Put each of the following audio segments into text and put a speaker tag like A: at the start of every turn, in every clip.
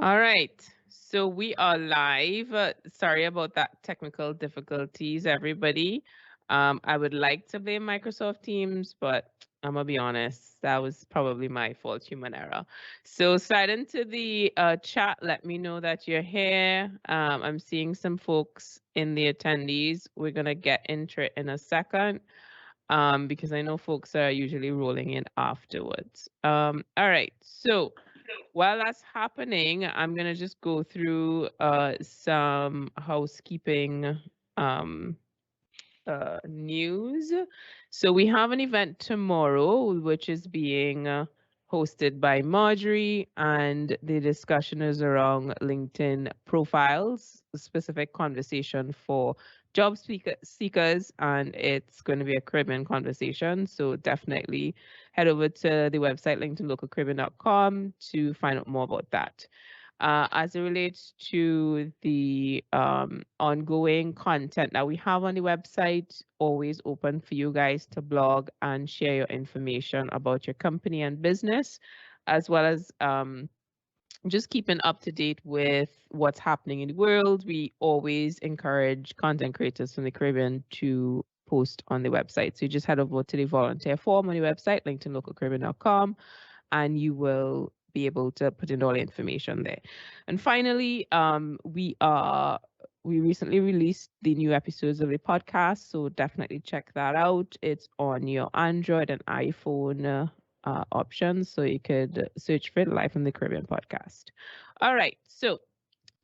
A: All right, so we are live. Sorry about that technical difficulties, everybody. I would like to blame Microsoft Teams, but I'm gonna be honest, that was probably my fault, human error. So slide into the chat. Let me know that you're here. I'm seeing some folks in the attendees. We're gonna get into it in a second. Because I know folks are usually rolling in afterwards. All right, so while that's happening, I'm gonna just go through some housekeeping news. So we have an event tomorrow, which is being hosted by Marjorie, and the discussion is around LinkedIn profiles, a specific conversation for job seekers, and it's going to be a Caribbean conversation. So definitely head over to the website linkedinlocalcaribbean.com to find out more about that. As it relates to the ongoing content that we have on the website, always open for you guys to blog and share your information about your company and business, as well as just keeping up to date with what's happening in the world. We always encourage content creators from the Caribbean to post on the website. So you just head over to the volunteer form on the website, linkedinlocalcaribbean.com, and you will be able to put in all the information there. And finally, we recently released the new episodes of the podcast, so definitely check that out. It's on your Android and iPhone options, so you could search for Life in the Caribbean podcast. All right, so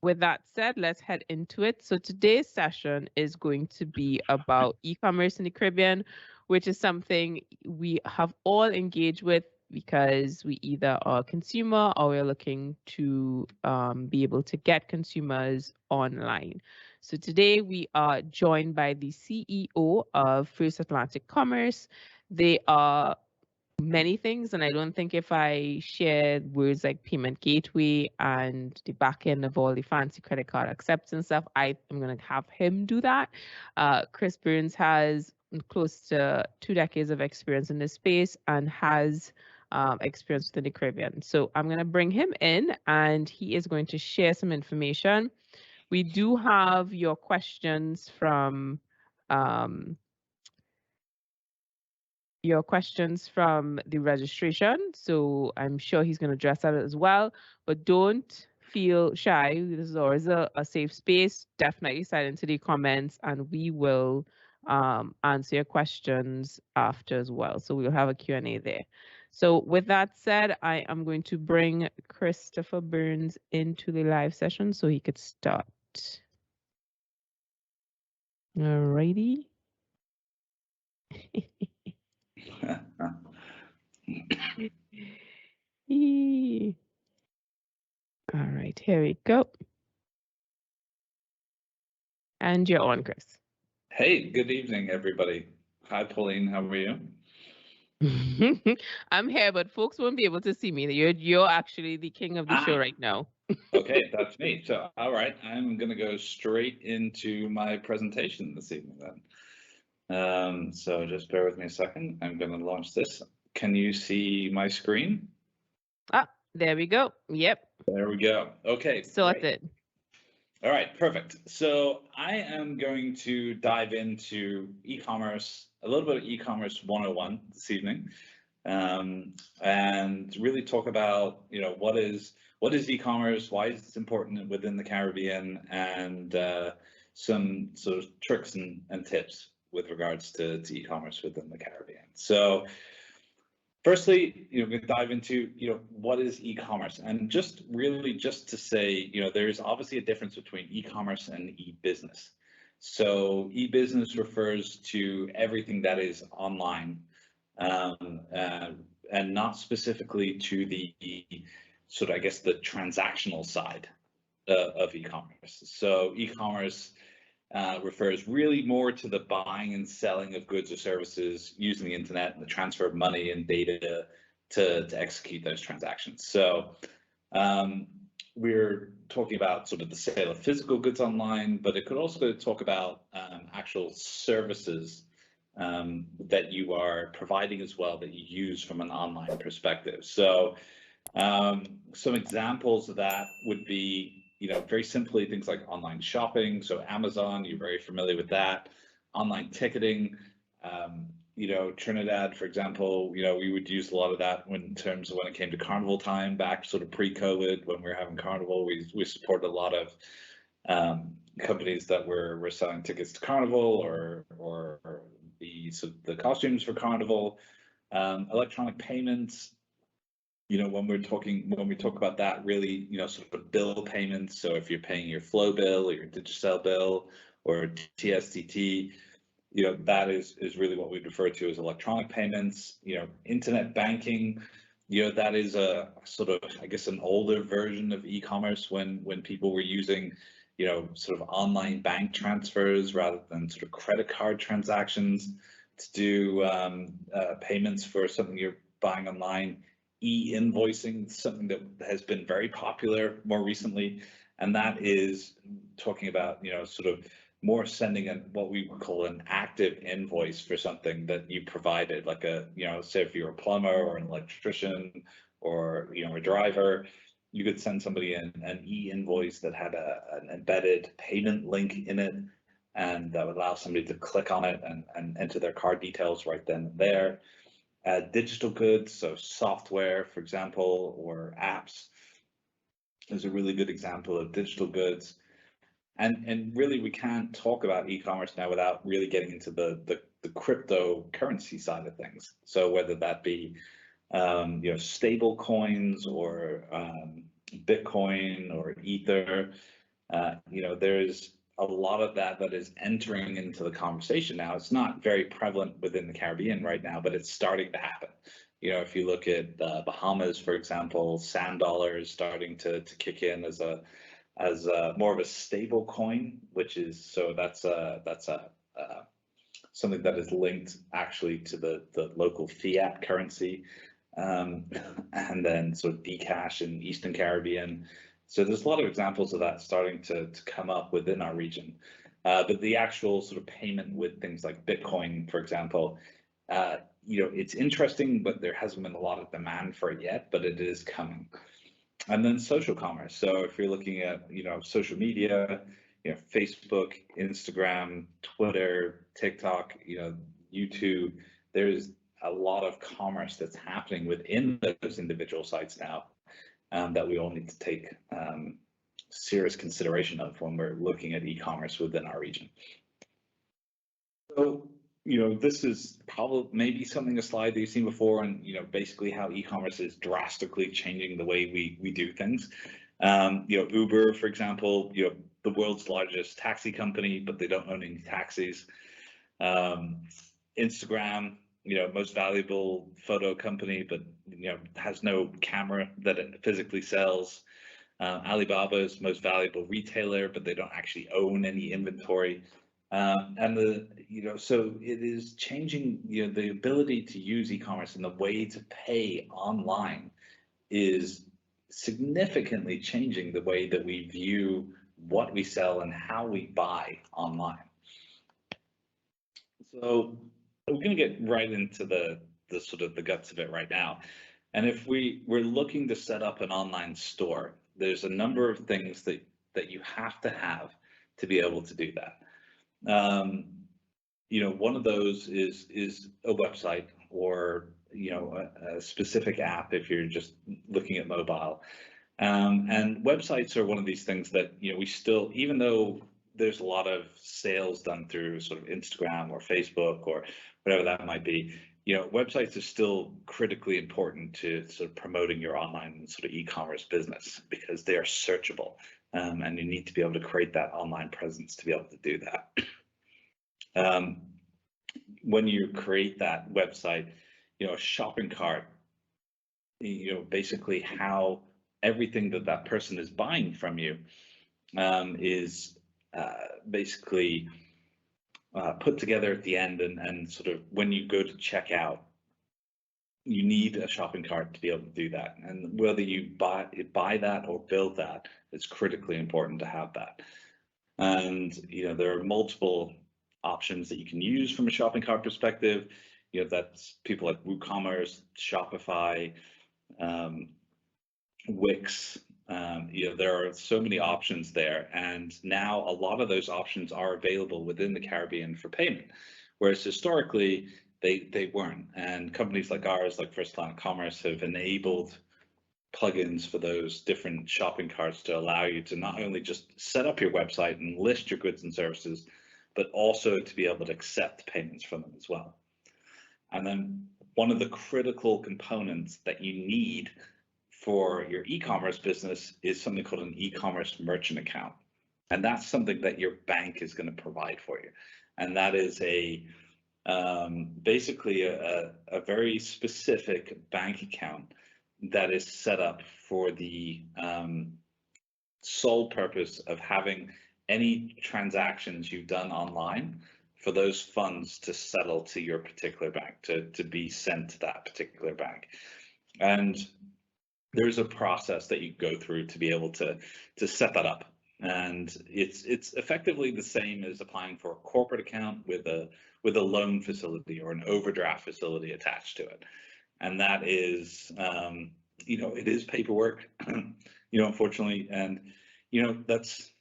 A: with that said, let's head into it. So today's session is going to be about e-commerce in the Caribbean, which is something we have all engaged with because we either are a consumer or we're looking to be able to get consumers online. So today we are joined by the CEO of First Atlantic Commerce. They are many things, and I don't think if I share words like payment gateway and the back end of all the fancy credit card acceptance stuff, I am going to have him do that. Chris Burns has close to 2 decades of experience in this space and has experience within the Caribbean. So I'm going to bring him in and he is going to share some information. We do have your questions from the registration. So I'm sure he's going to address that as well, but don't feel shy. This is always a safe space. Definitely slide into the comments and we will answer your questions after as well. So we'll have a Q&A there. So with that said, I am going to bring Christopher Burns into the live session so he could start. All righty. All right, here we go. And you're on, Chris.
B: Hey, good evening, everybody. Hi, Pauline. How are you?
A: I'm here, but folks won't be able to see me. You're actually the king of the show right now.
B: Okay, that's me. So, all right, I'm going to go straight into my presentation this evening then. So just bear with me a second. I'm going to launch this. Can you see my screen?
A: Ah, there we go. Yep.
B: There we go. Okay.
A: Sorted.
B: Great. All right, perfect. So I am going to dive into e-commerce, a little bit of e-commerce 101 this evening, and really talk about, what is e-commerce, why is it important within the Caribbean, and some sort of tricks and tips with regards to e-commerce within the Caribbean. So firstly, we're going to dive into, what is e-commerce, and just to say, there's obviously a difference between e-commerce and e-business. So e-business refers to everything that is online, and not specifically to the sort of, I guess, the transactional side of e-commerce. So e-commerce refers really more to the buying and selling of goods or services using the internet and the transfer of money and data to execute those transactions. So we're talking about sort of the sale of physical goods online, but it could also talk about actual services that you are providing as well that you use from an online perspective. So Some examples of that would be, very simply things like online shopping. So Amazon, you're very familiar with that. Online ticketing, Trinidad, for example, we would use a lot of that in terms of when it came to carnival time back sort of pre-COVID, when we were having carnival, we supported a lot of companies that were selling tickets to carnival or the costumes for carnival. Electronic payments, when we talk about that, really, sort of bill payments. So if you're paying your Flow bill or your Digicel bill or TSTT, that is really what we refer to as electronic payments. Internet banking, that is a sort of, I guess, an older version of e-commerce when people were using, sort of online bank transfers rather than sort of credit card transactions to do payments for something you're buying online. E-invoicing, something that has been very popular more recently, and that is talking about, sort of more sending what we would call an active invoice for something that you provided, like say if you're a plumber or an electrician or, a driver, you could send somebody an e-invoice that had an embedded payment link in it, and that would allow somebody to click on it and enter their card details right then and there. Digital goods, so software, for example, or apps is a really good example of digital goods. And really, we can't talk about e-commerce now without really getting into the cryptocurrency side of things. So whether that be stable coins or Bitcoin or Ether, there's a lot of that is entering into the conversation now. It's not very prevalent within the Caribbean right now, but it's starting to happen. If you look at the Bahamas, for example, sand dollar is starting to kick in as more of a stable coin, which is, so that's something that is linked actually to the local fiat currency, and then sort of Bcash in Eastern Caribbean. So there's a lot of examples of that starting to come up within our region. But the actual sort of payment with things like Bitcoin, for example, it's interesting, but there hasn't been a lot of demand for it yet, but it is coming. And then social commerce. So if you're looking at, social media, Facebook, Instagram, Twitter, TikTok, YouTube, there's a lot of commerce that's happening within those individual sites now, that we all need to take serious consideration of when we're looking at e-commerce within our region. So, this is probably maybe a slide that you've seen before, and basically how e-commerce is drastically changing the way we do things. Uber, for example, the world's largest taxi company, but they don't own any taxis. Instagram, most valuable photo company, but has no camera that it physically sells. Alibaba's most valuable retailer, but they don't actually own any inventory. So it is changing, the ability to use e-commerce and the way to pay online is significantly changing the way that we view what we sell and how we buy online. So we're going to get right into the sort of the guts of it right now. And if we're looking to set up an online store, there's a number of things that you have to be able to do that. One of those is a website or, a specific app if you're just looking at mobile. And websites are one of these things that, we still, even though there's a lot of sales done through sort of Instagram or Facebook or whatever that might be, websites are still critically important to sort of promoting your online sort of e-commerce business, because they are searchable, and you need to be able to create that online presence to be able to do that. When you create that website, a shopping cart, basically how everything that person is buying from you is basically put together at the end, and sort of when you go to check out, you need a shopping cart to be able to do that. And whether you buy that or build that, it's critically important to have that. And there are multiple options that you can use from a shopping cart perspective. That's people like WooCommerce, Shopify, Wix. There are so many options there, and now a lot of those options are available within the Caribbean for payment, whereas historically they weren't. And companies like ours, like First Planet Commerce, have enabled plugins for those different shopping carts to allow you to not only just set up your website and list your goods and services, but also to be able to accept payments from them as well. And then one of the critical components that you need for your e-commerce business is something called an e-commerce merchant account. And that's something that your bank is going to provide for you. And that is basically a very specific bank account that is set up for the sole purpose of having any transactions you've done online for those funds to settle to your particular bank, to be sent to that particular bank. And there's a process that you go through to be able to set that up. And it's effectively the same as applying for a corporate account with a loan facility or an overdraft facility attached to it. And that is, it is paperwork, unfortunately. And, that's,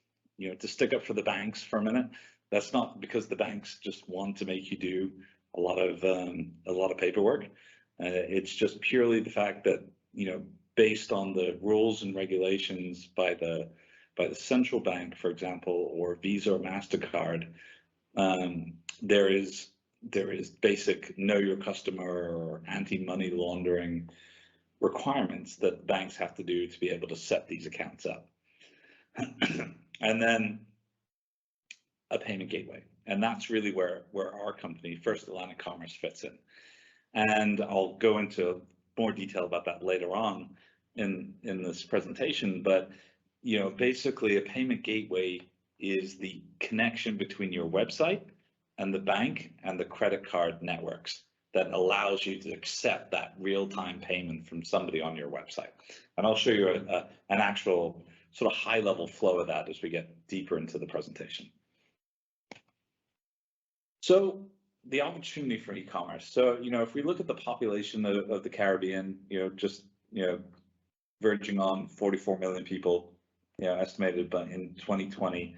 B: to stick up for the banks for a minute, that's not because the banks just want to make you do a lot of paperwork. It's just purely the fact that, based on the rules and regulations by the central bank, for example, or Visa or MasterCard, there is basic know your customer or anti-money laundering requirements that banks have to do to be able to set these accounts up. And then a payment gateway. And that's really where our company, First Atlantic Commerce, fits in. And I'll go into more detail about that later on in this presentation, but basically a payment gateway is the connection between your website and the bank and the credit card networks that allows you to accept that real-time payment from somebody on your website. And I'll show you an actual sort of high-level flow of that as we get deeper into the presentation. So the opportunity for e-commerce. So, if we look at the population of the Caribbean, verging on 44 million people, estimated by in 2020,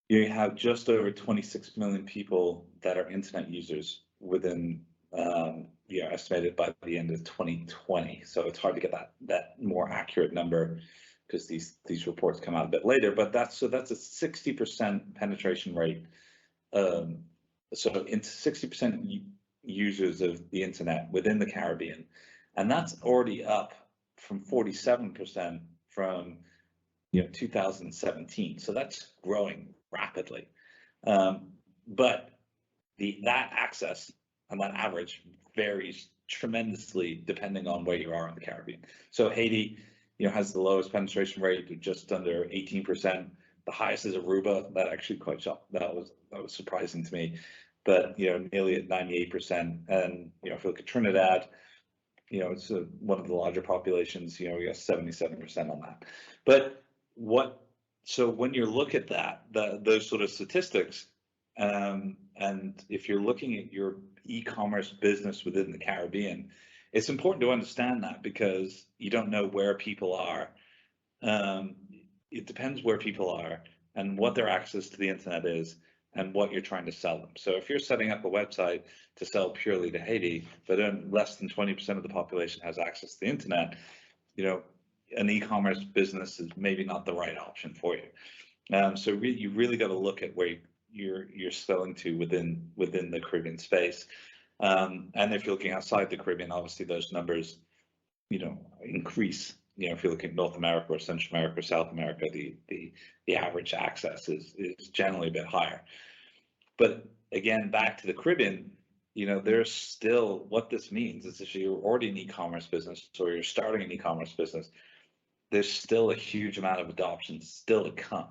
B: you have just over 26 million people that are internet users within, estimated by the end of 2020. So it's hard to get that more accurate number because these reports come out a bit later. But that's a 60% penetration rate. So into 60% users of the internet within the Caribbean, and that's already up from 47% from 2017. So that's growing rapidly. But that access and that average varies tremendously depending on where you are in the Caribbean. So Haiti, has the lowest penetration rate of just under 18%. The highest is Aruba. That actually quite shocked. That was surprising to me. But nearly at 98%. And if you look at Trinidad, it's one of the larger populations. We got 77% on that. But so when you look at those sort of statistics, and if you're looking at your e-commerce business within the Caribbean, it's important to understand that because you don't know where people are. It depends where people are and what their access to the internet is and what you're trying to sell them. So if you're setting up a website to sell purely to Haiti, but then less than 20% of the population has access to the internet, an e-commerce business is maybe not the right option for you. So you really got to look at where you're selling to within the Caribbean space. And if you're looking outside the Caribbean, obviously those numbers, increase. If you look at North America or Central America or South America, the average access is generally a bit higher. But again, back to the Caribbean, there's still, what this means is if you're already an e-commerce business or you're starting an e-commerce business, there's still a huge amount of adoption still to come.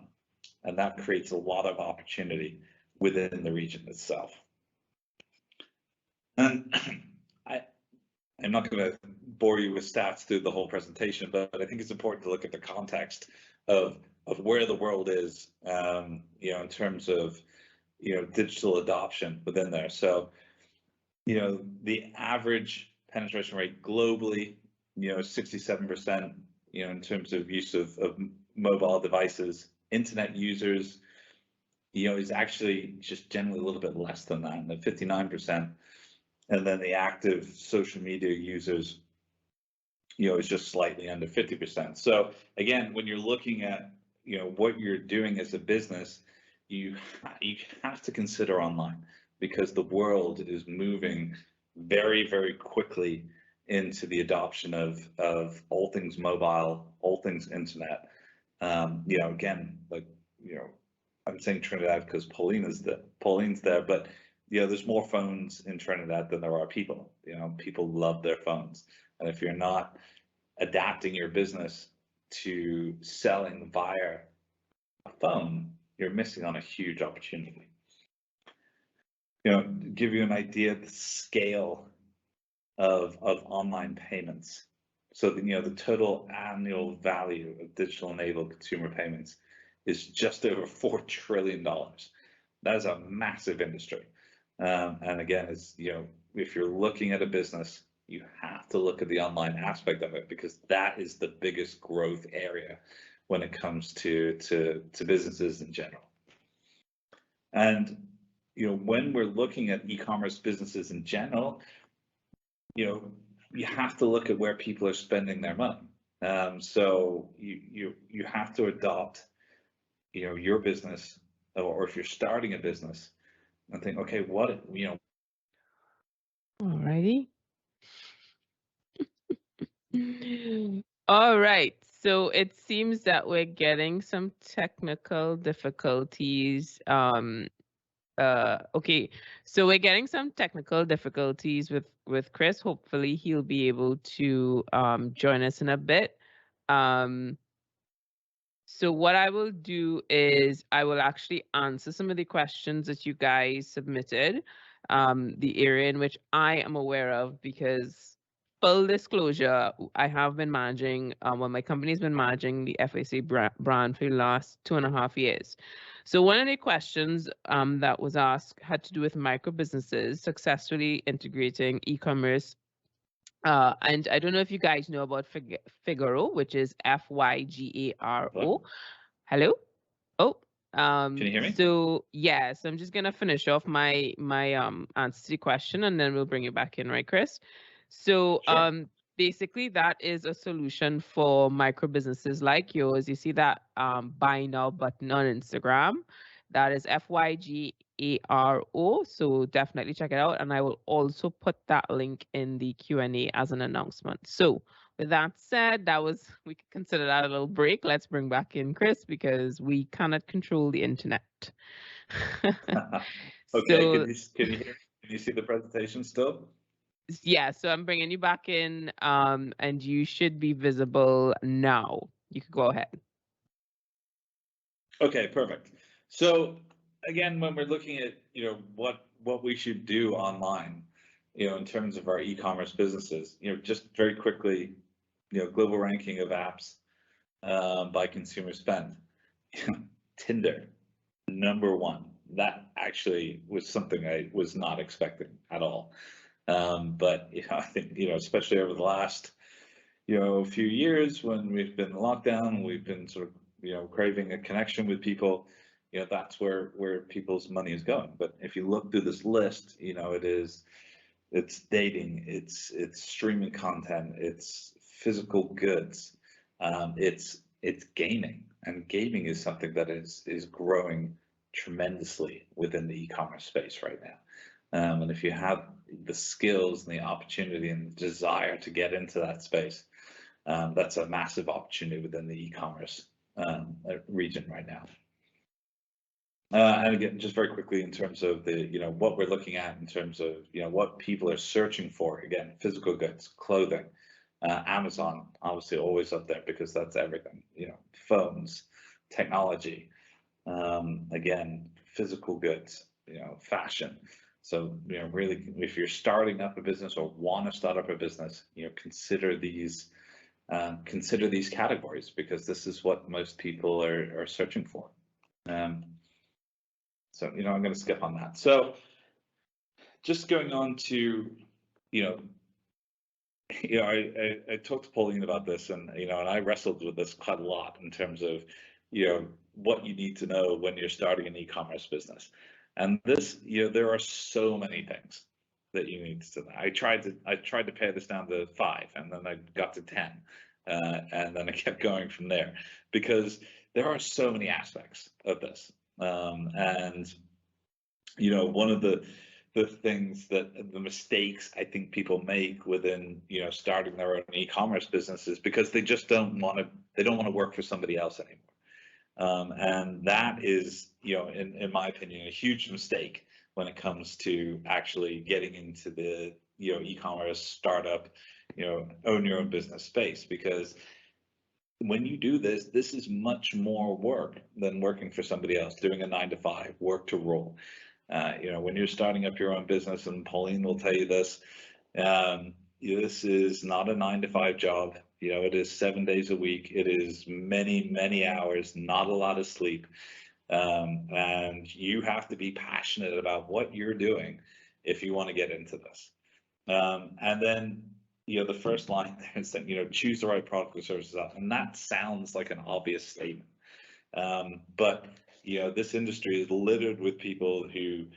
B: And that creates a lot of opportunity within the region itself. And I'm not going to bore you with stats through the whole presentation, but I think it's important to look at the context of where the world is, in terms of, digital adoption within there. So, the average penetration rate globally 67%, in terms of use of mobile devices. Internet users, is actually just generally a little bit less than that, at 59%. And then the active social media users, is just slightly under 50%. So again, when you're looking at, what you're doing as a business, you have to consider online, because the world is moving very, very quickly into the adoption of all things mobile, all things internet. Again, like, I'm saying Trinidad because Pauline's there, but there's more phones in Trinidad than there are people. People love their phones, and if you're not adapting your business to selling via a phone, you're missing on a huge opportunity. Give you an idea of the scale of online payments. So the total annual value of digital enabled consumer payments is just over $4 trillion. That is a massive industry. And again, if you're looking at a business, you have to look at the online aspect of it, because that is the biggest growth area when it comes to businesses in general. And when we're looking at e-commerce businesses in general, you have to look at where people are spending their money. So you have to adopt your business, or if you're starting a business, and think, okay, what
A: Alrighty. All right. So it seems that we're getting some technical difficulties. Okay. So we're getting some technical difficulties with Chris. Hopefully he'll be able to join us in a bit. So what I will do is I will actually answer some of the questions that you guys submitted, the area in which I am aware of, because full disclosure, I have been managing, my company's been managing the FAC brand for the last 2.5 years. So one of the questions that was asked had to do with micro businesses successfully integrating e-commerce. And I don't know if you guys know about Figaro, which is FYGARO. Hello? Oh,
B: can you hear me?
A: So yes, I'm just gonna finish off my answer to the question, and then we'll bring you back in, right, Chris? So
B: Sure.
A: basically that is a solution for micro businesses like yours. You see that buy now button on Instagram. That is FYGARO. So definitely check it out. And I will also put that link in the Q&A as an announcement. So with that said, we could consider that a little break. Let's bring back in Chris, because we cannot control the internet.
B: Okay,
A: So,
B: can you see the presentation still?
A: Yeah, so I'm bringing you back in, and you should be visible now. You could go ahead.
B: Okay, perfect. So again, when we're looking at what we should do online, in terms of our e-commerce businesses, just very quickly, global ranking of apps by consumer spend. Tinder, #1. That actually was something I was not expecting at all. But I think especially over the last few years, when we've been locked down, we've been sort of craving a connection with people. That's where people's money is going. But if you look through this list, it's dating, it's streaming content, it's physical goods, it's gaming, and gaming is something that is growing tremendously within the e-commerce space right now. And if you have the skills and the opportunity and the desire to get into that space, that's a massive opportunity within the e-commerce region right now. And again, just very quickly, in terms of the what we're looking at in terms of what people are searching for, again, physical goods, clothing, Amazon obviously always up there, because that's everything. Phones, technology, again, physical goods, fashion. So really, if you're starting up a business or want to start up a business, consider these categories, because this is what most people are searching for. So I'm going to skip on that. So just going on to you know, I talked to Pauline about this, and and I wrestled with this quite a lot in terms of, what you need to know when you're starting an e-commerce business. And this, there are so many things that you need to know. I tried to pare this down to 5, and then I got to 10, and then I kept going from there, because there are so many aspects of this. And one of the things that the mistakes I think people make within starting their own e-commerce businesses, because they just don't want to work for somebody else anymore. And that is, in my opinion, a huge mistake when it comes to actually getting into the e-commerce startup, own your own business space, because when you do this, this is much more work than working for somebody else, doing a 9-to-5, work to roll. When you're starting up your own business, and Pauline will tell you this, this is not a 9-to-5 job. It is 7 days a week. It is many, many hours, not a lot of sleep. And you have to be passionate about what you're doing if you want to get into this. And then, the first line there is that, choose the right product or services. And that sounds like an obvious statement. But this industry is littered with people who,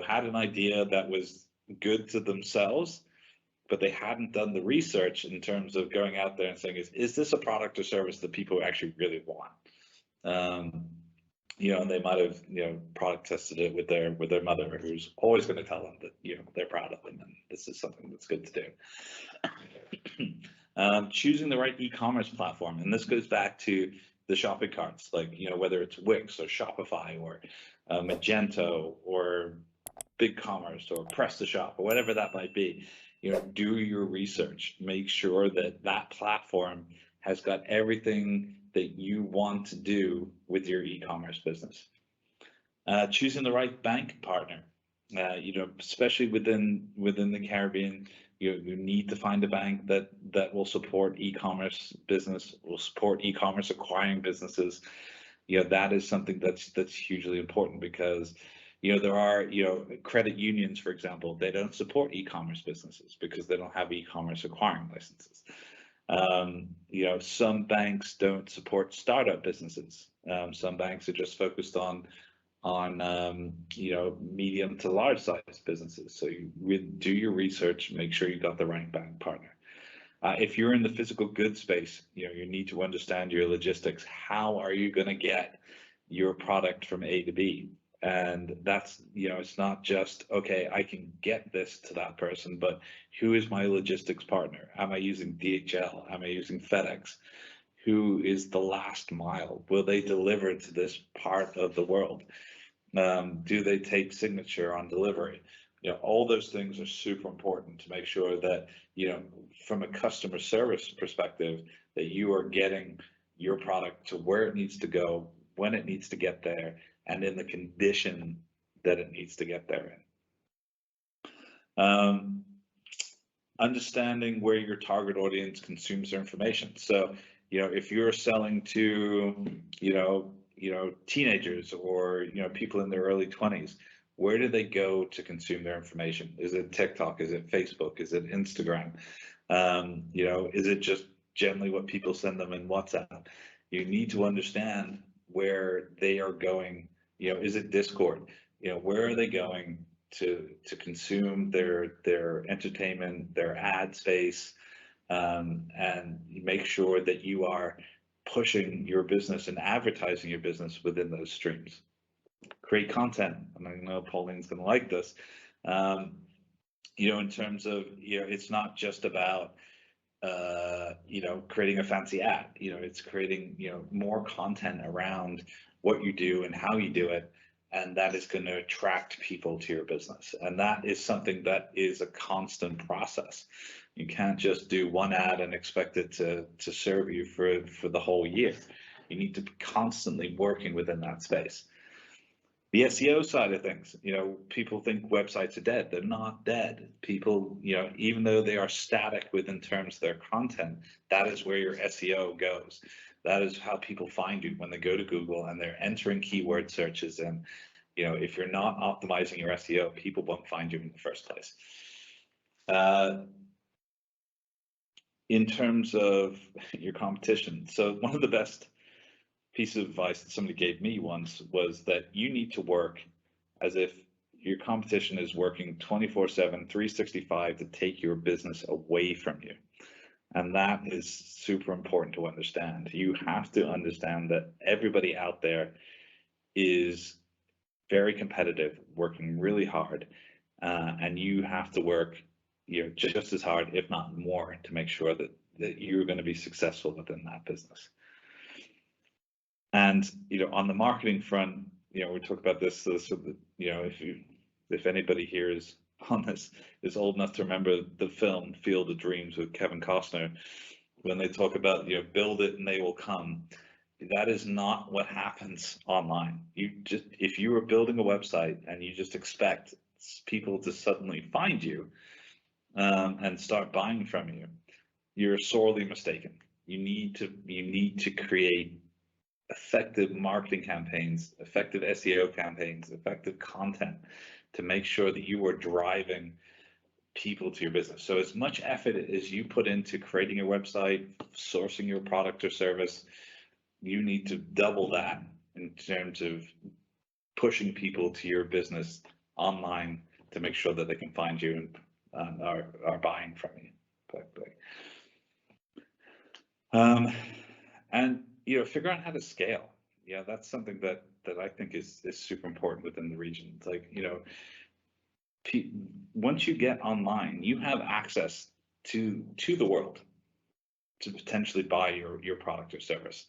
B: had an idea that was good to themselves, but they hadn't done the research in terms of going out there and saying, is this a product or service that people actually really want? And they might have, product tested it with their mother, who's always going to tell them that, they're proud of them and this is something that's good to do. Choosing the right e-commerce platform. And this goes back to the shopping carts, like, whether it's Wix or Shopify or Magento or BigCommerce or PrestaShop or whatever that might be. Do your research. Make sure that that platform has got everything that you want to do with your e-commerce business. Choosing the right bank partner. Especially within the Caribbean, you need to find a bank that will support e-commerce business, will support e-commerce acquiring businesses. That is something that's hugely important, because there are credit unions, for example, they don't support e-commerce businesses because they don't have e-commerce acquiring licenses. Some banks don't support startup businesses. Some banks are just focused on medium to large size businesses. So you do your research, make sure you got the right bank partner. If you're in the physical goods space, you need to understand your logistics. How are you going to get your product from A to B? And that's, it's not just, okay, I can get this to that person, but who is my logistics partner? Am I using DHL? Am I using FedEx? Who is the last mile? Will they deliver to this part of the world? Do they take signature on delivery? All those things are super important to make sure that, from a customer service perspective, that you are getting your product to where it needs to go, when it needs to get there, and in the condition that it needs to get there in. Understanding where your target audience consumes their information. So, if you're selling to, teenagers or, people in their early 20s, where do they go to consume their information? Is it TikTok? Is it Facebook? Is it Instagram? Is it just generally what people send them in WhatsApp? You need to understand where they are going. Is it Discord? Where are they going to consume their entertainment, their ad space, and make sure that you are pushing your business and advertising your business within those streams. Create content, and I know Pauline's going to like this. In terms of, it's not just about creating a fancy ad. It's creating more content around what you do and how you do it, and that is going to attract people to your business. And that is something that is a constant process. You can't just do one ad and expect it to serve you for the whole year. You need to be constantly working within that space. The SEO side of things, people think websites are dead. They're not dead. People, even though they are static within terms of their content, that is where your SEO goes. That is how people find you when they go to Google and they're entering keyword searches. And, if you're not optimizing your SEO, people won't find you in the first place. in terms of your competition, so one of the best pieces of advice that somebody gave me once was that you need to work as if your competition is working 24/7, 365 to take your business away from you. And that is super important to understand. You have to understand that everybody out there is very competitive, working really hard, and you have to work just as hard, if not more, to make sure that you're going to be successful within that business. And on the marketing front, we talk about this so that if anybody here is on this is old enough to remember the film Field of Dreams with Kevin Costner, when they talk about build it and they will come. That is not what happens online. If you are building a website and you just expect people to suddenly find you and start buying from you, you're sorely mistaken. You need to create effective marketing campaigns, effective SEO campaigns, effective content to make sure that you are driving people to your business. So as much effort as you put into creating your website, sourcing your product or service, you need to double that in terms of pushing people to your business online to make sure that they can find you and are buying from you. And figure out how to scale. Yeah, that's something that I think is super important within the region. It's like, once you get online, you have access to the world to potentially buy your product or service.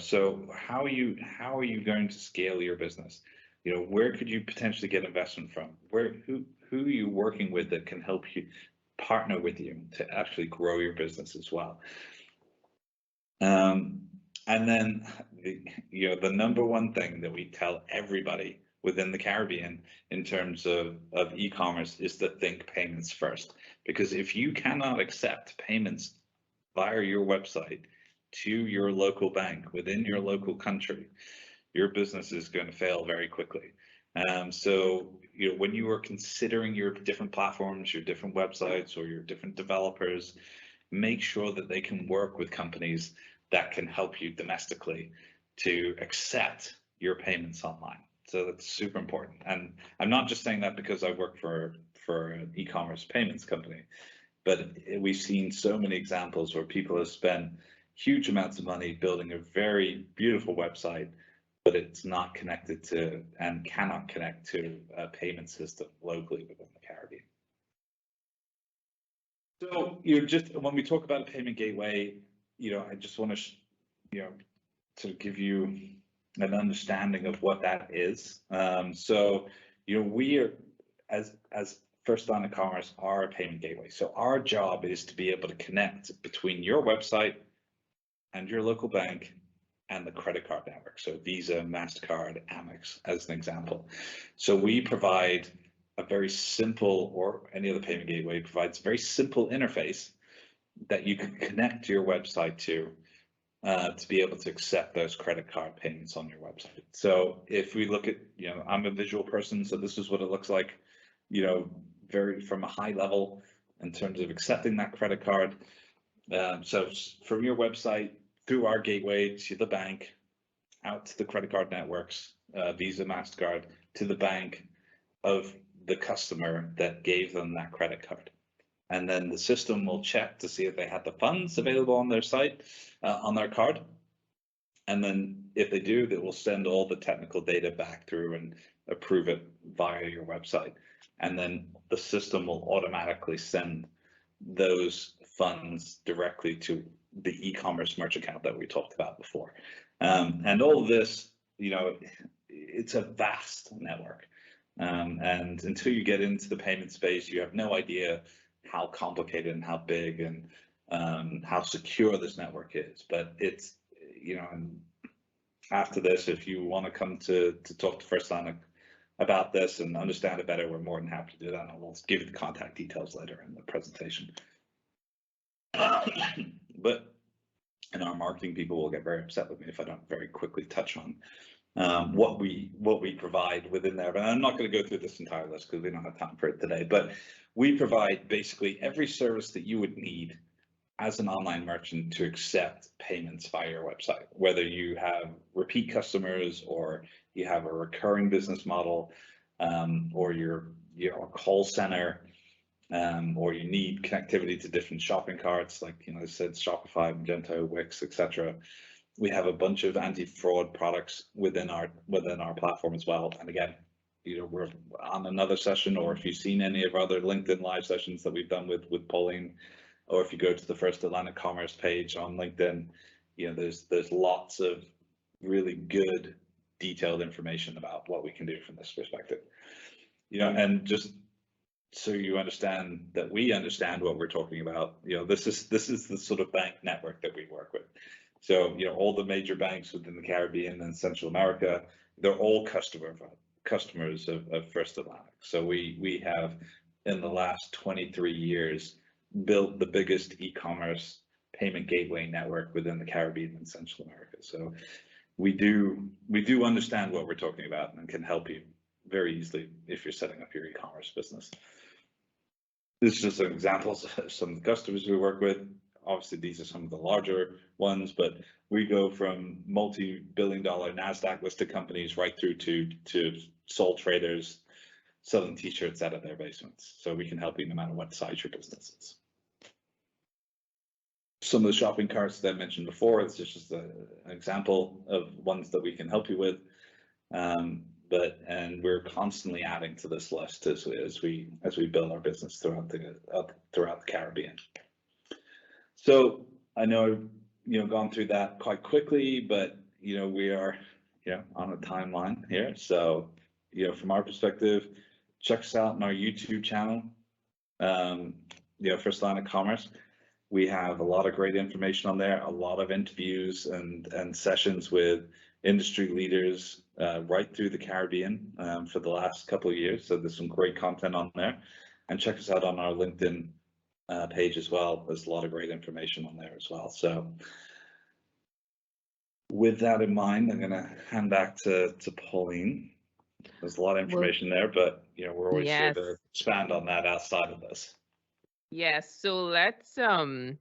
B: So how are you going to scale your business? Where could you potentially get investment from? Who are you working with that can help you partner with you to actually grow your business as well? And then the number one thing that we tell everybody within the Caribbean in terms of e-commerce is to think payments first. Because if you cannot accept payments via your website to your local bank within your local country, your business is going to fail very quickly. So when you are considering your different platforms, your different websites, or your different developers, make sure that they can work with companies that can help you domestically to accept your payments online. So that's super important. And I'm not just saying that because I work for an e-commerce payments company, but we've seen so many examples where people have spent huge amounts of money building a very beautiful website, but it's not connected to and cannot connect to a payment system locally within the Caribbean. So just when we talk about a payment gateway, I just want to give you an understanding of what that is. So we are as First Line of Commerce are a payment gateway. So our job is to be able to connect between your website and your local bank and the credit card network. So Visa, MasterCard, Amex as an example. So we provide a very simple, or any other payment gateway provides a very simple interface that you can connect to your website to be able to accept those credit card payments on your website. So if we look at, I'm a visual person, so this is what it looks like, very from a high level in terms of accepting that credit card. So from your website through our gateway to the bank, out to the credit card networks, Visa, MasterCard, to the bank of the customer that gave them that credit card. And then the system will check to see if they have the funds available on their site, on their card. And then if they do, they will send all the technical data back through and approve it via your website. And then the system will automatically send those funds directly to the e-commerce merchant account that we talked about before. And all of this, it's a vast network. And until you get into the payment space, you have no idea how complicated and how big and how secure this network is. But it's, and after this, if you want to come to talk to First Line about this and understand it better, we're more than happy to do that. And we'll give you the contact details later in the presentation. But, and our marketing people will get very upset with me if I don't very quickly touch on what we provide within there. But I'm not going to go through this entire list because we don't have time for it today. But we provide basically every service that you would need as an online merchant to accept payments via your website, whether you have repeat customers or you have a recurring business model, or you're a call center, or you need connectivity to different shopping carts, like, I said, Shopify, Magento, Wix, etc. We have a bunch of anti-fraud products within our platform as well. And again, we're on another session, or if you've seen any of our other LinkedIn live sessions that we've done with Pauline, or if you go to the First Atlantic Commerce page on LinkedIn, there's lots of really good detailed information about what we can do from this perspective. And just so you understand that we understand what we're talking about, this is the sort of bank network that we work with. So, all the major banks within the Caribbean and Central America, they're all customers of First Atlantic. So we have, in the last 23 years, built the biggest e-commerce payment gateway network within the Caribbean and Central America. So we do understand what we're talking about and can help you very easily if you're setting up your e-commerce business. This is just some examples of some of the customers we work with. Obviously, these are some of the larger ones, but we go from multi-billion-dollar NASDAQ listed companies right through to sole traders selling t-shirts out of their basements. So we can help you no matter what size your business is. Some of the shopping carts that I mentioned before, it's just an example of ones that we can help you with. And we're constantly adding to this list as we build our business throughout the Caribbean. So I know I've gone through that quite quickly, but we are on a timeline here. So from our perspective, check us out on our YouTube channel, First Atlantic Commerce. We have a lot of great information on there, a lot of interviews and sessions with industry leaders right through the Caribbean for the last couple of years. So there's some great content on there. And check us out on our LinkedIn page as well. There's a lot of great information on there as well. So with that in mind, I'm going to hand back to Pauline. There's a lot of information there, but we're always here to expand on that outside of this.
A: Yes, so let's thank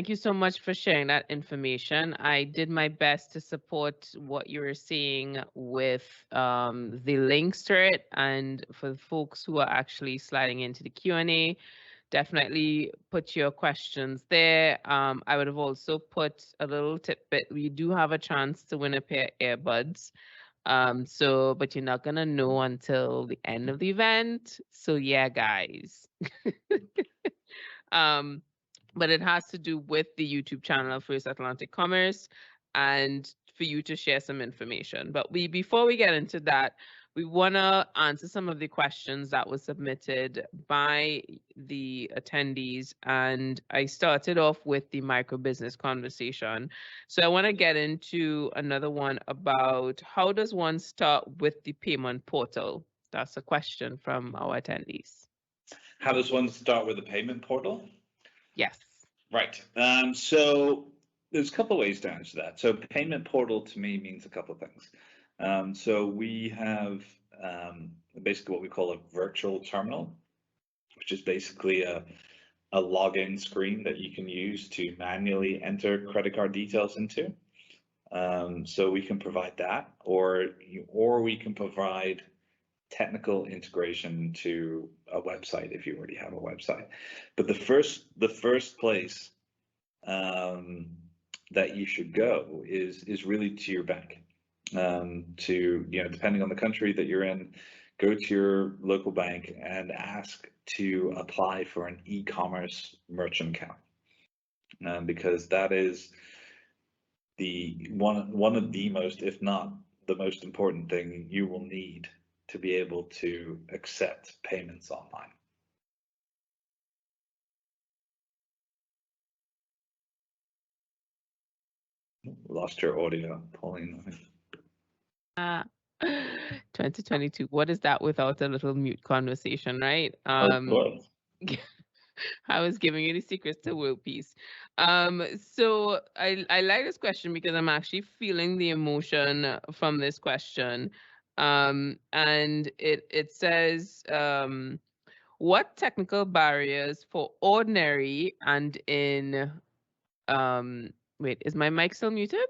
A: you so much for sharing that information. I did my best to support what you were seeing with the links to it, and for the folks who are actually sliding into the Q&A, definitely put your questions there. I would have also put a little tidbit. We do have a chance to win a pair of earbuds. But you're not gonna know until the end of the event. So yeah, guys. But it has to do with the YouTube channel of First Atlantic Commerce and for you to share some information. But before we get into that, we want to answer some of the questions that were submitted by the attendees. And I started off with the micro business conversation. So I want to get into another one about how does one start with the payment portal? That's a question from our attendees.
B: How does one start with a payment portal?
A: Yes.
B: Right. So there's a couple of ways to answer that. So payment portal to me means a couple of things. So we have basically what we call a virtual terminal, which is basically a login screen that you can use to manually enter credit card details into. So we can provide that, or we can provide technical integration to a website if you already have a website. But the first place that you should go is really to your bank. Depending on the country that you're in, go to your local bank and ask to apply for an e-commerce merchant account, because that is the one of the most, if not the most important thing you will need to be able to accept payments online. Lost your audio, Pauline.
A: 2022. What is that without a little mute conversation, right? I was giving you the secrets to world peace. So I like this question because I'm actually feeling the emotion from this question. And it says, What technical barriers for ordinary and in wait, is my mic still muted?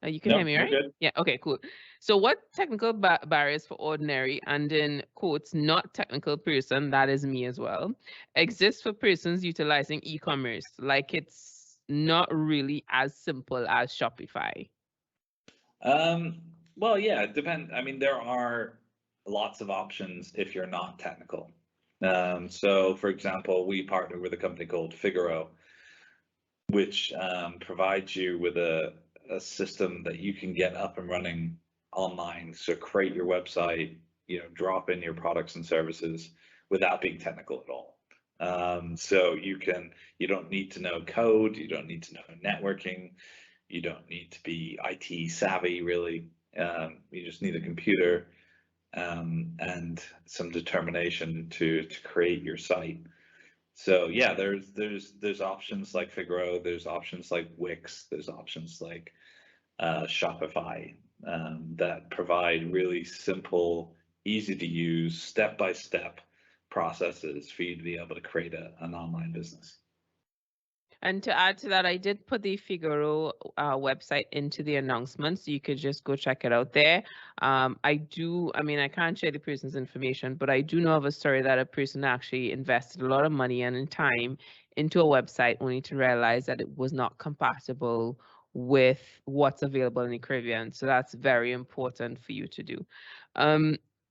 A: You can hear
B: No,
A: me,
B: you're
A: right?
B: good.
A: Yeah, okay, cool. So what technical barriers for ordinary and in quotes, not technical person, that is me as well, exist for persons utilizing e-commerce? Like it's not really as simple as Shopify.
B: Well, yeah, it depends. I mean, there are lots of options if you're not technical. So for example, we partner with a company called Figaro, which provides you with a system that you can get up and running online. So create your website, drop in your products and services without being technical at all. So you don't need to know code, you don't need to know networking, you don't need to be IT savvy really. You just need a computer and some determination to create your site. So yeah, there's options like Figaro, there's options like Wix, there's options like Shopify that provide really simple, easy to use, step-by-step processes for you to be able to create an online business.
A: And to add to that, I did put the Figaro website into the announcement, so you could just go check it out there. I mean, I can't share the person's information, but I do know of a story that a person actually invested a lot of money and time into a website only to realize that it was not compatible with what's available in the Caribbean. So that's very important for you to do.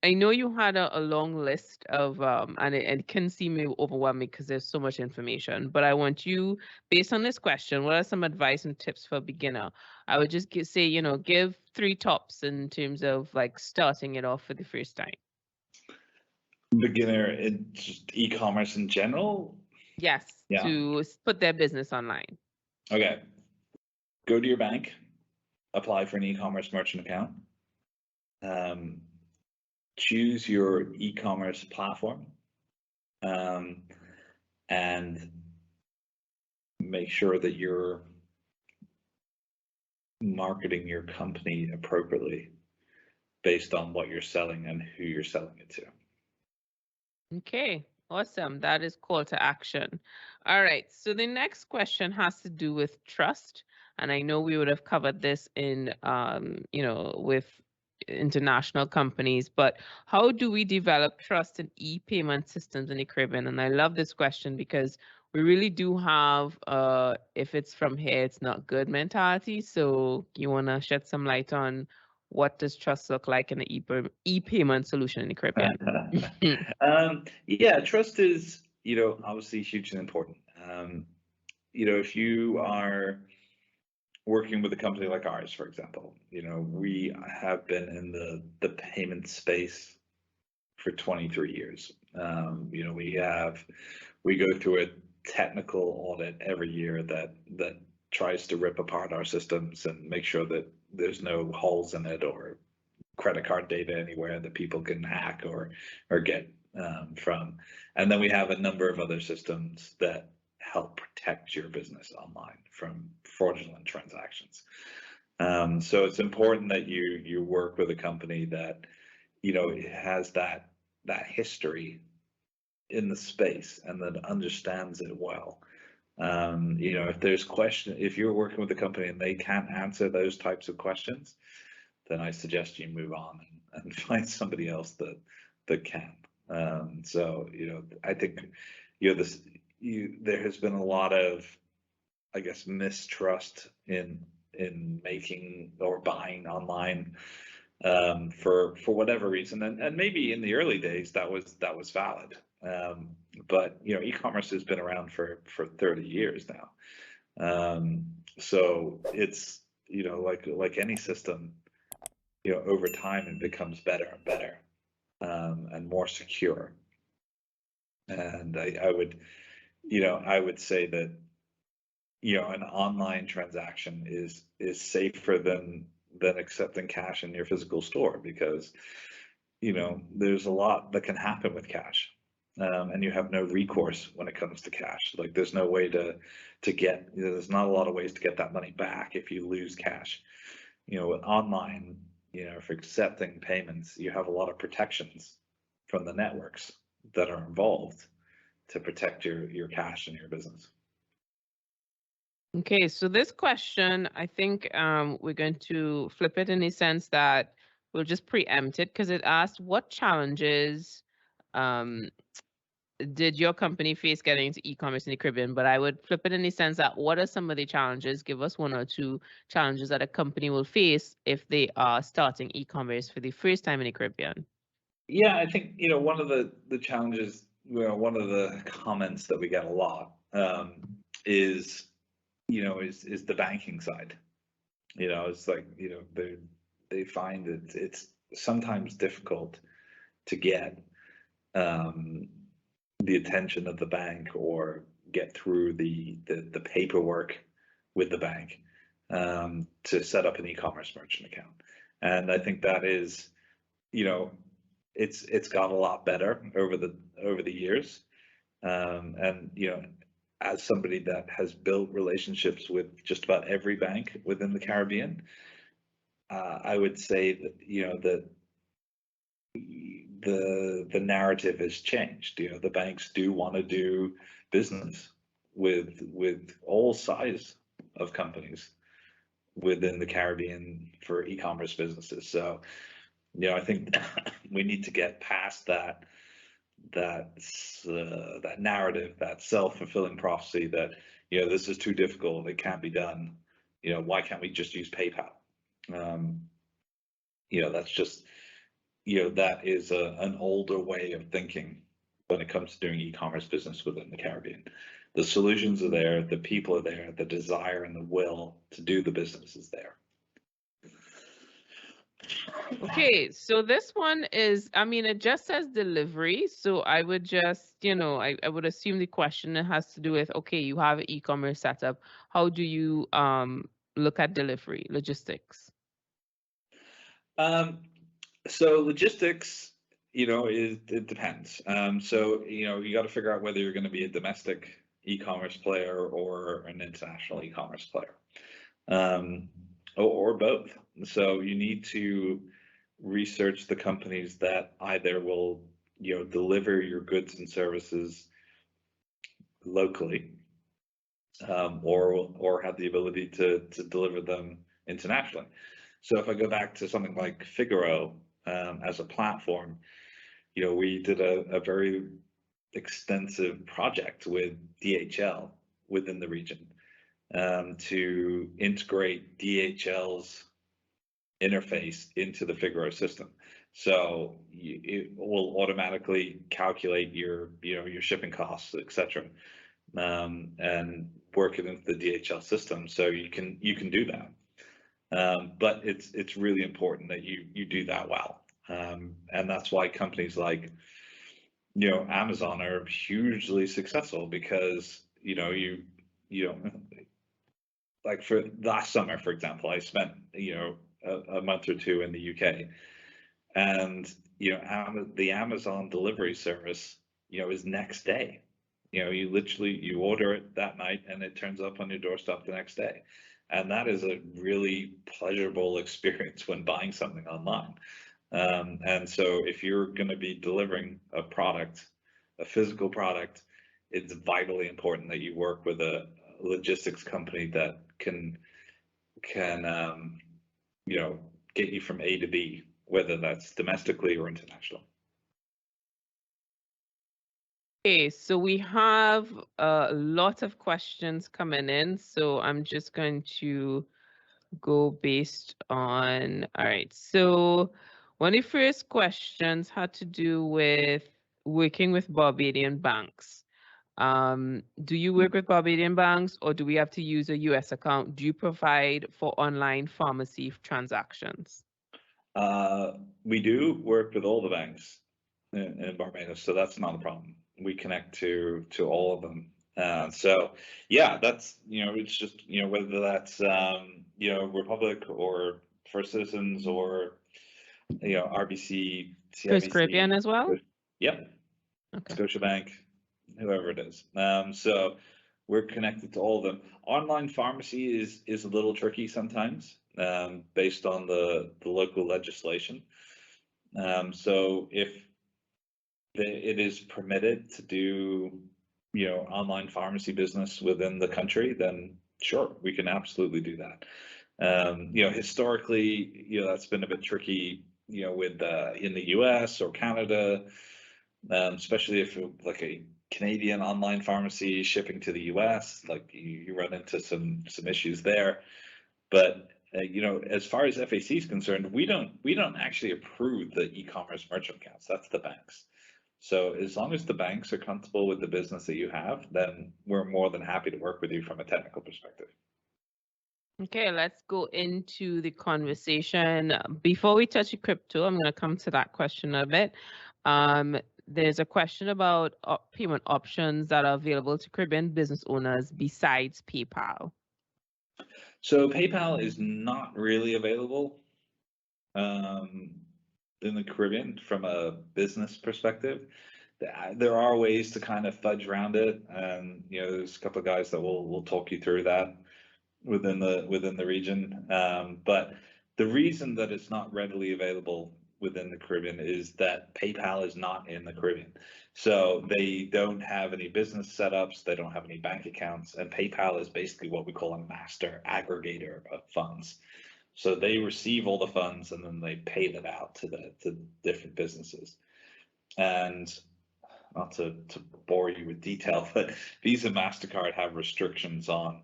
A: I know you had a long list of, and it can seem overwhelming because there's so much information, but I want you, based on this question, what are some advice and tips for a beginner? I would just say, give 3 tops in terms of like starting it off for the first time.
B: Beginner in just e-commerce in general?
A: Yes,
B: Yeah.
A: to put their business online.
B: Okay. Go to your bank, apply for an e-commerce merchant account. Choose your e-commerce platform and make sure that you're marketing your company appropriately based on what you're selling and who you're selling it to.
A: Okay, awesome. That is call to action. All right, so the next question has to do with trust. And I know we would have covered this in, with international companies, but how do we develop trust in e-payment systems in the Caribbean? And I love this question because we really do have, if it's from here, it's not good mentality. So you want to shed some light on what does trust look like in the e-payment solution in the Caribbean?
B: Yeah, trust is, obviously huge and important. If you are working with a company like ours, for example, we have been in the payment space for 23 years. We go through a technical audit every year that tries to rip apart our systems and make sure that there's no holes in it or credit card data anywhere that people can hack or get from. And then we have a number of other systems that help protect your business online from fraudulent transactions. So it's important that you work with a company that has that history in the space and that understands it well. If you're working with a company and they can't answer those types of questions, then I suggest you move on and find somebody else that can. So I think there has been a lot of, I guess, mistrust in making or buying online for whatever reason, and maybe in the early days that was valid. But e-commerce has been around for 30 years now. So it's like any system, over time it becomes better and better and more secure. And I would say that an online transaction is safer than accepting cash in your physical store, because there's a lot that can happen with cash, and you have no recourse when it comes to cash. Like there's no way to get, there's not a lot of ways to get that money back if you lose cash. Online, for accepting payments, you have a lot of protections from the networks that are involved to protect your cash and your business.
A: Okay, so this question, I think we're going to flip it in the sense that we'll just preempt it because it asked what challenges did your company face getting into e-commerce in the Caribbean? But I would flip it in the sense that what are some of the challenges? Give us one or two challenges that a company will face if they are starting e-commerce for the first time in the Caribbean.
B: Yeah, I think, one of the challenges, one of the comments that we get a lot is the banking side. It's like, they find it's sometimes difficult to get the attention of the bank or get through the paperwork with the bank to set up an e-commerce merchant account. And I think that is, it's got a lot better over the years. And as somebody that has built relationships with just about every bank within the Caribbean, I would say that the narrative has changed. The banks do want to do business with all size of companies within the Caribbean for e-commerce businesses. So, I think we need to get past that narrative, that self-fulfilling prophecy that this is too difficult, it can't be done. Why can't we just use PayPal? That's just that is an older way of thinking when it comes to doing e-commerce business within the Caribbean. The solutions are there, the people are there, the desire and the will to do the business is there.
A: Okay, so this one is, it just says delivery. So I would just, I would assume the question has to do with, okay, you have an e-commerce setup. How do you look at delivery, logistics?
B: So logistics, it depends. So, you got to figure out whether you're going to be a domestic e-commerce player or an international e-commerce player, or both. So you need to research the companies that either will, deliver your goods and services locally, or have the ability to deliver them internationally. So if I go back to something like Figaro as a platform, we did a very extensive project with DHL within the region to integrate DHL's interface into the Figaro system. So it will automatically calculate your shipping costs, etc., and work it into the DHL system. So you can do that. But it's really important that you do that well. And that's why companies like, Amazon are hugely successful because, like for last summer, for example, I spent, a month or two in the UK, and, the Amazon delivery service, is next day. You literally, order it that night and it turns up on your doorstep the next day. And that is a really pleasurable experience when buying something online. And so if you're going to be delivering a product, a physical product, it's vitally important that you work with a logistics company that can get you from A to B, whether that's domestically or international.
A: Okay, so we have a lot of questions coming in, so I'm just going to go based on, all right, so one of the first questions had to do with working with Barbadian banks. Do you work with Barbadian banks, or do we have to use a US account? Do you provide for online pharmacy transactions?
B: We do work with all the banks in Barbados, so that's not a problem. We connect to all of them. So yeah, that's, it's just, whether that's, Republic or First Citizens or, RBC, CIBC.
A: First Caribbean as well?
B: Yep. Okay. Scotiabank, whoever it is. So we're connected to all of them. Online pharmacy is a little tricky sometimes, based on the local legislation. So if it is permitted to do, online pharmacy business within the country, then sure, we can absolutely do that. Historically, that's been a bit tricky, with in the US or Canada, especially if like a Canadian online pharmacy shipping to the US, like you run into some issues there. But as far as FAC is concerned, we don't actually approve the e-commerce merchant accounts. That's the banks. So as long as the banks are comfortable with the business that you have, then we're more than happy to work with you from a technical perspective.
A: Okay, let's go into the conversation. Before we touch crypto, I'm going to come to that question a bit. There's a question about payment options that are available to Caribbean business owners besides PayPal.
B: So PayPal is not really available in the Caribbean from a business perspective. There are ways to kind of fudge around it, and there's a couple of guys that will talk you through that within the region. But the reason that it's not readily available within the Caribbean is that PayPal is not in the Caribbean. So they don't have any business setups, they don't have any bank accounts, and PayPal is basically what we call a master aggregator of funds. So they receive all the funds and then they pay them out to different businesses. And not to bore you with detail, but Visa, MasterCard have restrictions on,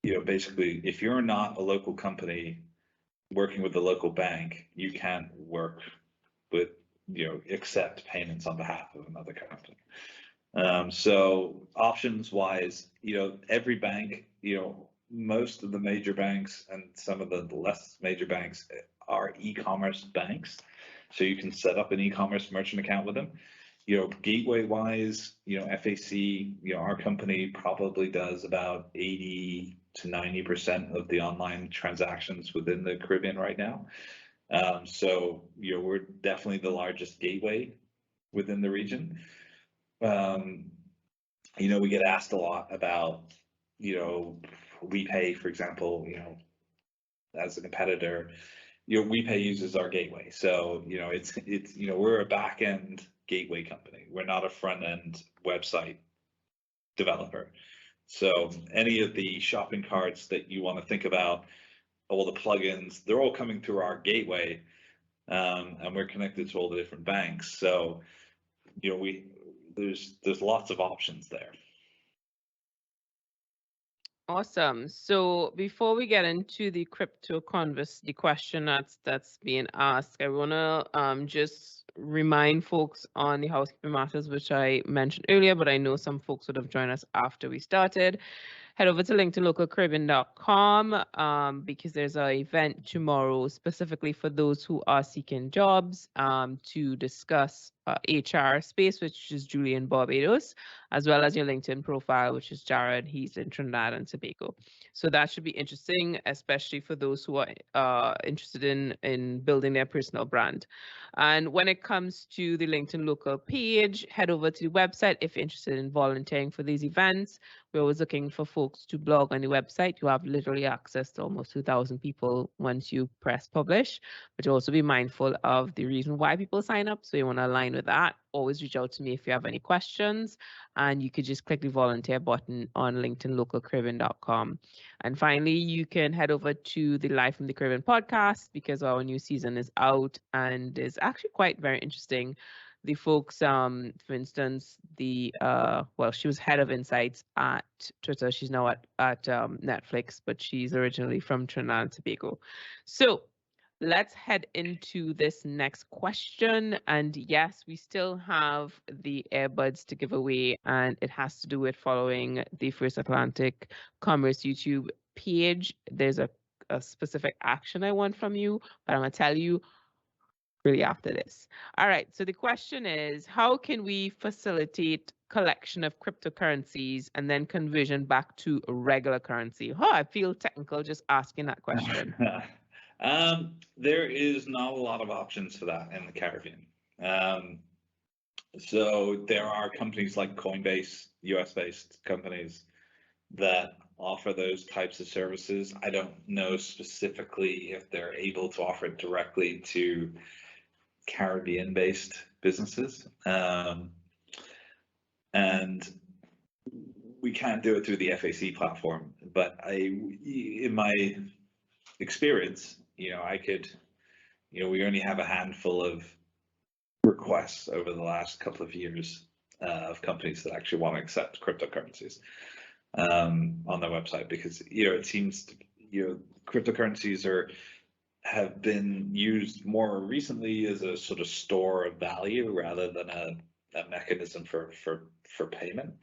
B: basically, if you're not a local company working with the local bank, you can't work with, accept payments on behalf of another company. So options wise, every bank, most of the major banks and some of the less major banks are e-commerce banks. So you can set up an e-commerce merchant account with them. Gateway wise, FAC, our company probably does about 80 to 90% of the online transactions within the Caribbean right now. So, we're definitely the largest gateway within the region. We get asked a lot about, WePay, for example, as a competitor, WePay uses our gateway. So, it's we're a back end gateway company. We're not a front end website developer. So any of the shopping carts that you want to think about, all the plugins, they're all coming through our gateway, and we're connected to all the different banks. So, there's lots of options there.
A: Awesome. So before we get into the crypto the question that's being asked, I want to just remind folks on the housekeeping matters, which I mentioned earlier, but I know some folks would have joined us after we started. Head over to LinkedInLocalCaribbean.com because there's an event tomorrow specifically for those who are seeking jobs to discuss HR space, which is Julian Barbados, as well as your LinkedIn profile, which is Jared. He's in Trinidad and Tobago. So that should be interesting, especially for those who are interested in building their personal brand. And when it comes to the LinkedIn Local page, head over to the website if you're interested in volunteering for these events. We're always looking for folks to blog on the website. You have literally access to almost 2,000 people once you press publish, but you also be mindful of the reason why people sign up. So you want to align with that. Always reach out to me if you have any questions, and you could just click the volunteer button on LinkedInLocalCaribbean.com. And finally, you can head over to the Live from the Caribbean podcast because our new season is out and is actually quite very interesting. The folks, for instance, she was head of insights at Twitter. She's now at Netflix, but she's originally from Trinidad and Tobago. So let's head into this next question. And yes, we still have the earbuds to give away, and it has to do with following the First Atlantic Commerce YouTube page. There's a specific action I want from you, but I'm going to tell you really after this. All right, so the question is, how can we facilitate collection of cryptocurrencies and then conversion back to a regular currency? I feel technical just asking that question.
B: There is not a lot of options for that in the Caribbean. So there are companies like Coinbase, US-based companies that offer those types of services. I don't know specifically if they're able to offer it directly to Caribbean-based businesses. And we can't do it through the FAC platform, but in my experience, we only have a handful of requests over the last couple of years of companies that actually want to accept cryptocurrencies on their website, because it seems cryptocurrencies have been used more recently as a sort of store of value rather than a mechanism for payment.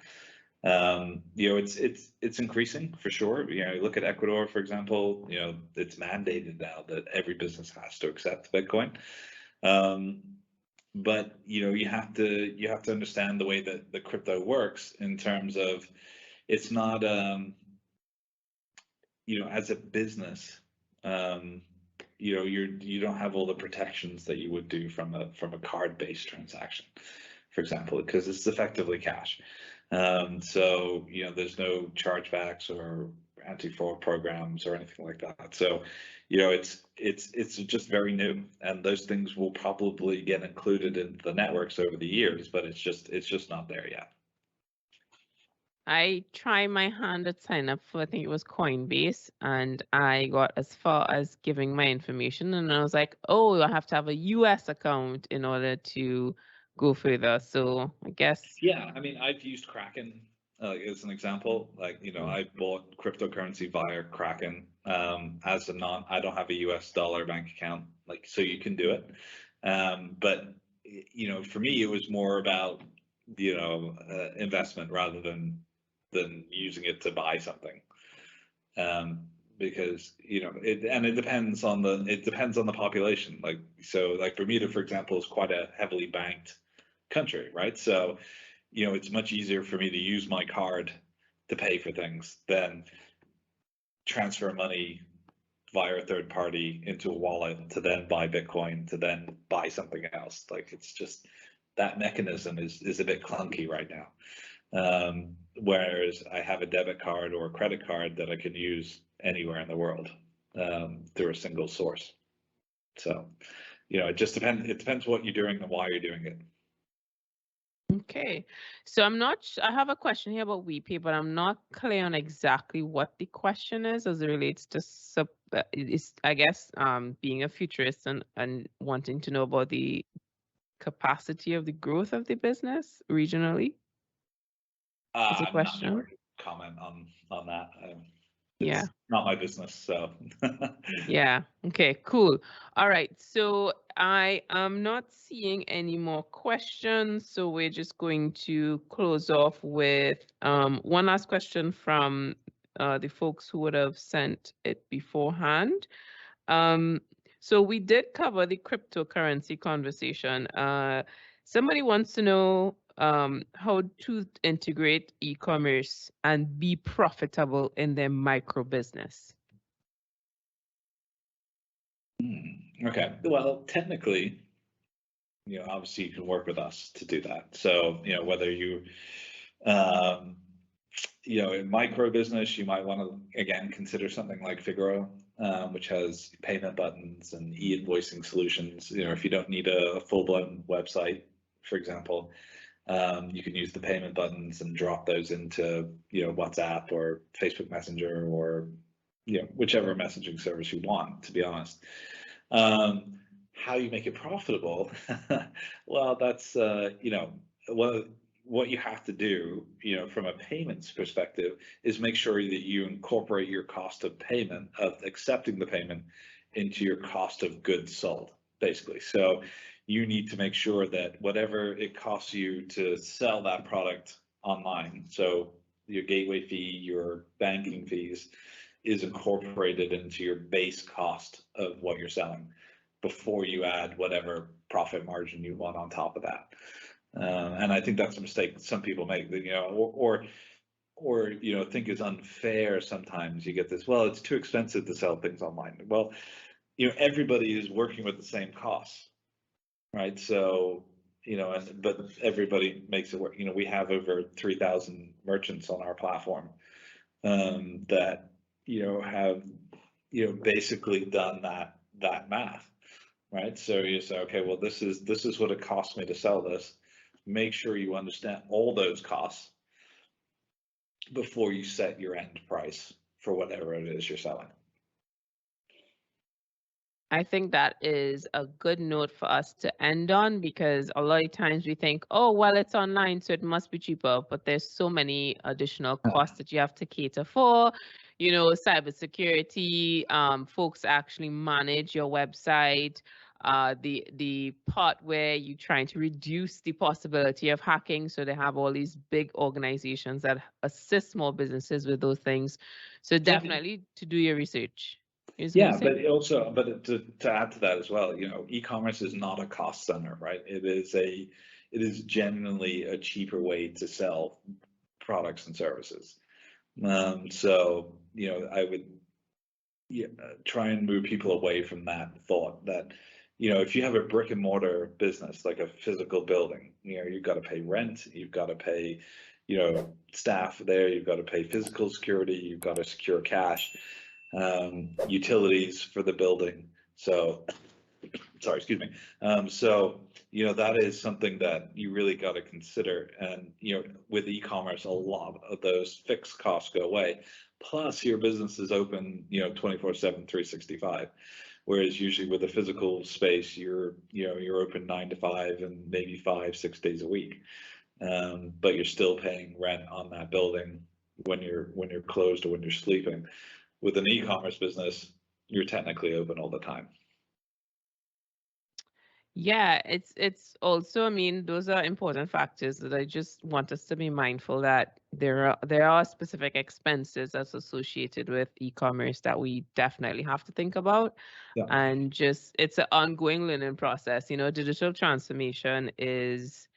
B: It's increasing for sure. Look at Ecuador, for example. It's mandated now that every business has to accept Bitcoin. But you have to understand the way that the crypto works in terms of it's not as a business, you don't have all the protections that you would do from a card-based transaction, for example, because it's effectively cash. So there's no chargebacks or anti-fraud programs or anything like that. So it's just very new, and those things will probably get included in the networks over the years, but it's just not there yet.
A: I tried my hand at sign up for, I think it was Coinbase, and I got as far as giving my information, and I was like, oh, I have to have a US account in order to go further. So I guess.
B: Yeah, I mean, I've used Kraken as an example. Like, I bought cryptocurrency via Kraken I don't have a US dollar bank account, so you can do it. But for me, it was more about investment rather than using it to buy something, because it depends on the population. So Bermuda, for example, is quite a heavily banked country, right? So it's much easier for me to use my card to pay for things than transfer money via a third party into a wallet to then buy Bitcoin to then buy something else. It's just that mechanism is a bit clunky right now. Whereas I have a debit card or a credit card that I can use anywhere in the world through a single source. So, it just depends. It depends what you're doing and why you're doing it.
A: Okay, so I have a question here about WePay, but I'm not clear on exactly what the question is as it relates to I guess being a futurist and wanting to know about the capacity of the growth of the business regionally. Is the question?
B: I'm not going to comment on that.
A: It's
B: not my business, so.
A: Yeah. Okay, cool. All right. So I am not seeing any more questions. So we're just going to close off with one last question from the folks who would have sent it beforehand. So we did cover the cryptocurrency conversation. Somebody wants to know how to integrate e-commerce and be profitable in their micro business.
B: Okay. Well, technically, obviously you can work with us to do that. So, whether you, in micro business, you might want to, again, consider something like Figaro, which has payment buttons and e-invoicing solutions. If you don't need a full-blown website, for example, you can use the payment buttons and drop those into, WhatsApp or Facebook Messenger or, whichever messaging service you want, to be honest. How you make it profitable? Well, that's, what you have to do, from a payments perspective, is make sure that you incorporate your cost of payment, of accepting the payment, into your cost of goods sold, basically. So you need to make sure that whatever it costs you to sell that product online, so your gateway fee, your banking fees, is incorporated into your base cost of what you're selling before you add whatever profit margin you want on top of that. And I think that's a mistake some people make, or think is unfair. Sometimes you get this, well, it's too expensive to sell things online. Well, everybody is working with the same costs, right? So, but everybody makes it work. We have over 3,000 merchants on our platform that, have, basically done that math, right? So you say, okay, well, this is what it costs me to sell this. Make sure you understand all those costs before you set your end price for whatever it is you're selling.
A: I think that is a good note for us to end on, because a lot of times we think, oh, well, it's online, so it must be cheaper. But there's so many additional costs that you have to cater for. You know, cybersecurity, folks actually manage your website. The part where you're trying to reduce the possibility of hacking. So they have all these big organizations that assist small businesses with those things. So definitely to do your research.
B: Yeah, but also, to add to that as well, you know, e-commerce is not a cost center, right? It is genuinely a cheaper way to sell products and services. So, you know, I would try and move people away from that thought that, you know, if you have a brick and mortar business, like a physical building, you know, you've got to pay rent, you've got to pay, you know, staff there, you've got to pay physical security, you've got to secure cash, utilities for the building. So, sorry, excuse me. So, you know, that is something that you really got to consider. And, you know, with e-commerce, a lot of those fixed costs go away. Plus your business is open, you know, 24/7, 365. Whereas usually with a physical space, you're open 9 to 5 and maybe 5-6 days a week. But you're still paying rent on that building when you're closed or when you're sleeping. With an e-commerce business, you're technically open all the time.
A: Yeah, it's also, I mean, those are important factors that I just want us to be mindful that there are specific expenses that's associated with e-commerce that we definitely have to think about.
B: Yeah.
A: And just, it's an ongoing learning process. You know, digital transformation is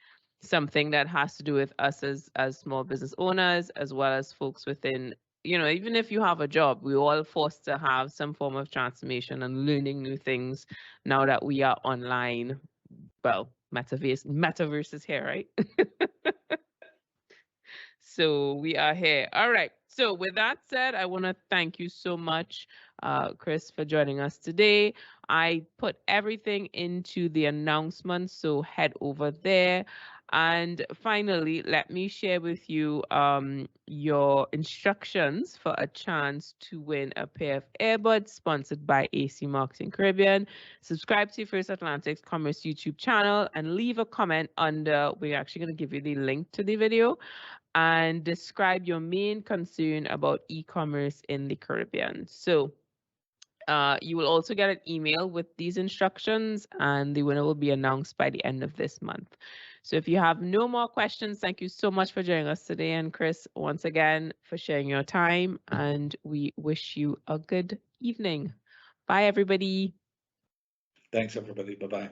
A: something that has to do with us as small business owners, as well as folks within, you know, even if you have a job, we're all forced to have some form of transformation and learning new things now that we are online. Well, metaverse is here, right? So we are here. All right. So with that said, I want to thank you so much, Chris, for joining us today. I put everything into the announcement, so head over there. And finally, let me share with you your instructions for a chance to win a pair of earbuds sponsored by AC Marketing Caribbean. Subscribe to First Atlantic's Commerce YouTube channel and leave a comment under. We're actually going to give you the link to the video, and describe your main concern about e-commerce in the Caribbean. So you will also get an email with these instructions, and the winner will be announced by the end of this month. So if you have no more questions, thank you so much for joining us today. And Chris, once again, for sharing your time, and we wish you a good evening. Bye, everybody.
B: Thanks, everybody. Bye-bye.